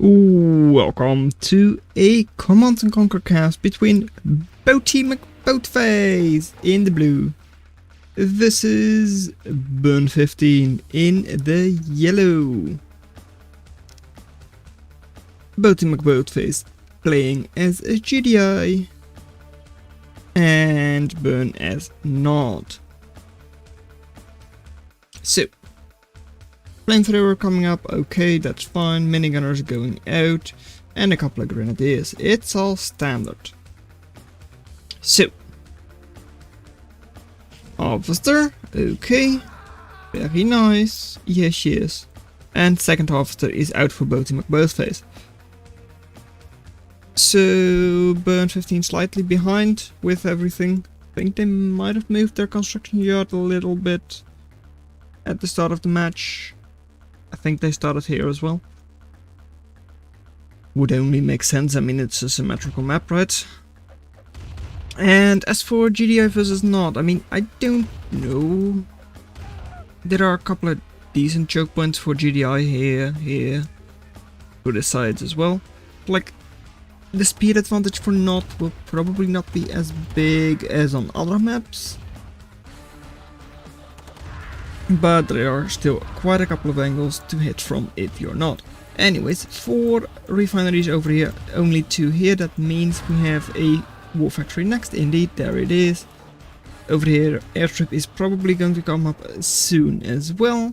Welcome to a Command and Conquer cast between BoatyMcBoatFace in the blue. This is Burn15 in the yellow. BoatyMcBoatFace playing as a GDI and Burn as Nod. So, flamethrower coming up, okay, that's fine, minigunners going out, and a couple of grenadiers. It's all standard. So, harvester, okay, very nice, yes yes. And second harvester is out for BoatyMcBoatFace. So, Burn15 slightly behind with everything. I think they might have moved their construction yard a little bit at the start of the match. I think they started here as well. Would only make sense, I mean it's a symmetrical map, right? And as for GDI versus Nod, I mean I don't know. There are a couple of decent choke points for GDI here, to the sides as well. Like, the speed advantage for Nod will probably not be as big as on other maps, but there are still quite a couple of angles to hit from if you're not. Anyways, 4 refineries over here, only 2 here, that means we have a war factory next. Indeed, there it is. Over here, airstrip is probably going to come up soon as well.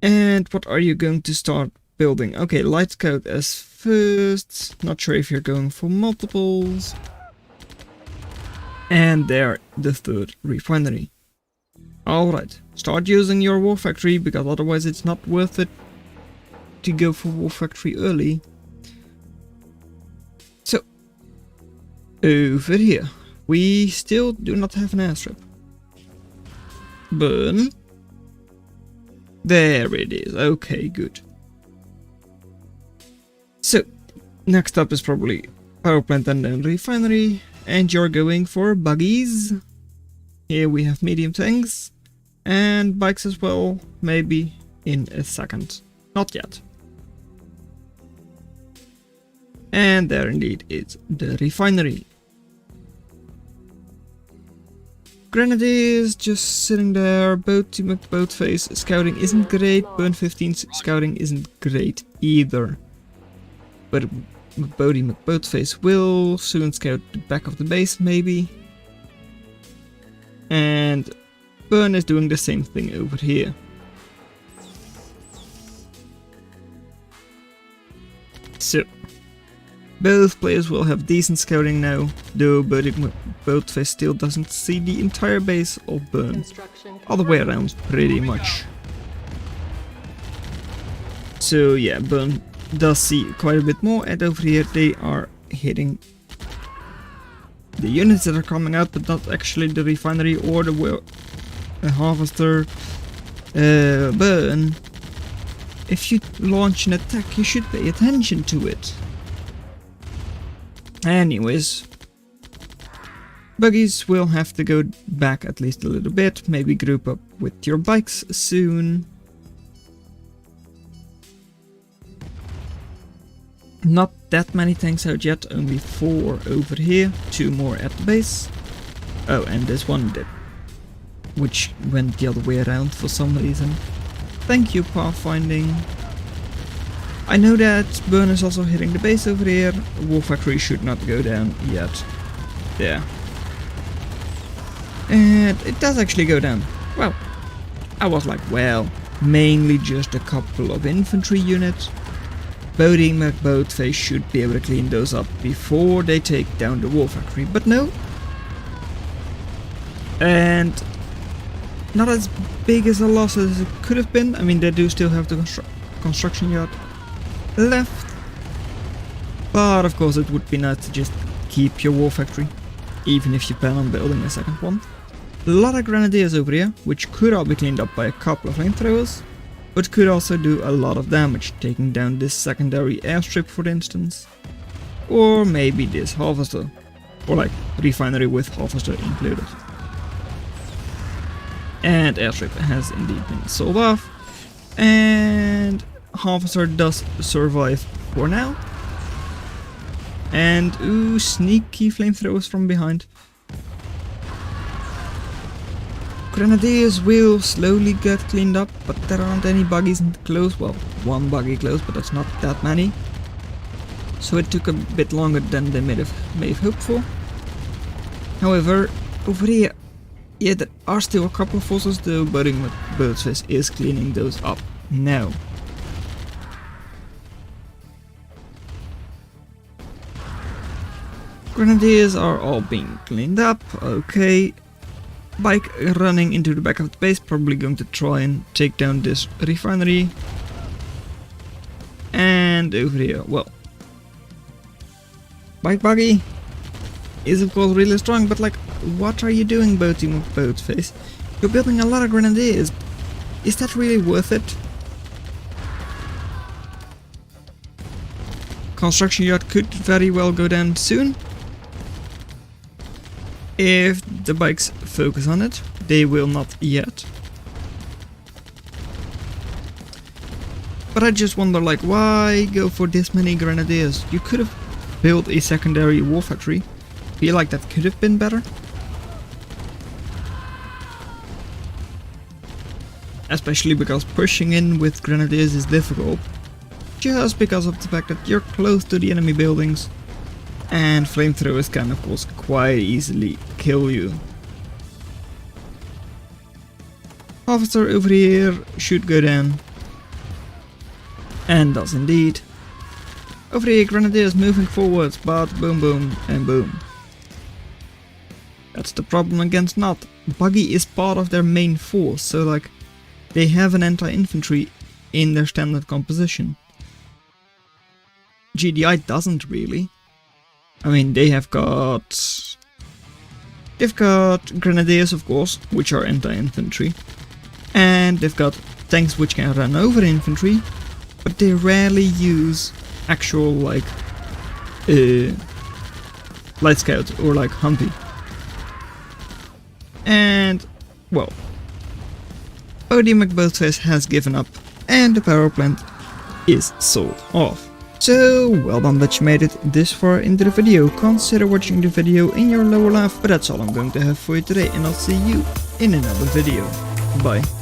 And what are you going to start building? Okay, light scout as first, not sure if you're going for multiples. And there, the 3rd refinery. Alright, start using your war factory, because otherwise it's not worth it to go for war factory early. So, over here, we still do not have an airstrip. Burn. There it is, okay, good. So, next up is probably power plant and then refinery, and you're going for buggies. Here we have medium tanks, and bikes as well, maybe in a second. Not yet. And there indeed is the refinery. Grenadiers just sitting there. BoatyMcBoatFace scouting isn't great, Burn15's scouting isn't great either. But BoatyMcBoatFace will soon scout the back of the base, maybe. And Burn is doing the same thing over here. So, both players will have decent scouting now, though BoatyMcBoatFace still doesn't see the entire base of Burn. Other way around, pretty much. So yeah, Burn does see quite a bit more, and over here they are hitting the units that are coming out, but not actually the refinery or the harvester. Burn, if you launch an attack, you should pay attention to it. Anyways, buggies will have to go back at least a little bit, maybe group up with your bikes soon. Not that many tanks out yet, only 4 over here, 2 more at the base. Oh, and there's one did, which went the other way around for some reason. Thank you, pathfinding. I know that Burn is also hitting the base over here. War factory should not go down yet. There. And it does actually go down. Well, I was like, well, mainly just a couple of infantry units. BoatyMcBoatFace should be able to clean those up before they take down the war factory, but no. And not as big as a loss as it could have been. I mean, they do still have the construction yard left. But of course it would be nice to just keep your war factory, even if you plan on building a second one. A lot of grenadiers over here, which could all be cleaned up by a couple of flamethrowers, but could also do a lot of damage, taking down this secondary airstrip for instance. Or maybe this harvester. Or like refinery with harvester included. And airstrip has indeed been sold off. And Officer does survive for now. And ooh, sneaky flamethrowers from behind. Grenadiers will slowly get cleaned up, but there aren't any buggies close. Well, one buggy close, but that's not that many. So it took a bit longer than they may have hoped for. However, over here, yeah, there are still a couple of forces, though BoatyMcBoatFace is cleaning those up now. Grenadiers are all being cleaned up, okay. Bike running into the back of the base, probably going to try and take down this refinery. And over here, well, bike buggy is of course really strong, but like, what are you doing, BoatyMcBoatFace? You're building a lot of grenadiers. Is that really worth it? Construction yard could very well go down soon. If the bikes focus on it, they will not yet. But I just wonder, like, why go for this many grenadiers? You could have built a secondary war factory. Feel like that could have been better. Especially because pushing in with grenadiers is difficult. Just because of the fact that you're close to the enemy buildings. And flamethrowers can of course quite easily kill you. Officer over here should go down. And does indeed. Over here, grenadiers moving forwards, but boom boom and boom. That's the problem against Nod. Buggy is part of their main force, so like they have an anti-infantry in their standard composition. GDI doesn't really. I mean, they've got grenadiers, of course, which are anti-infantry, and they've got tanks which can run over infantry, but they rarely use actual like light scout or like Humpy. And well, BoatyMcBoatFace has given up, and the power plant is sold off. So, well done that you made it this far into the video. Consider watching the video in your lower left, but that's all I'm going to have for you today, and I'll see you in another video. Bye.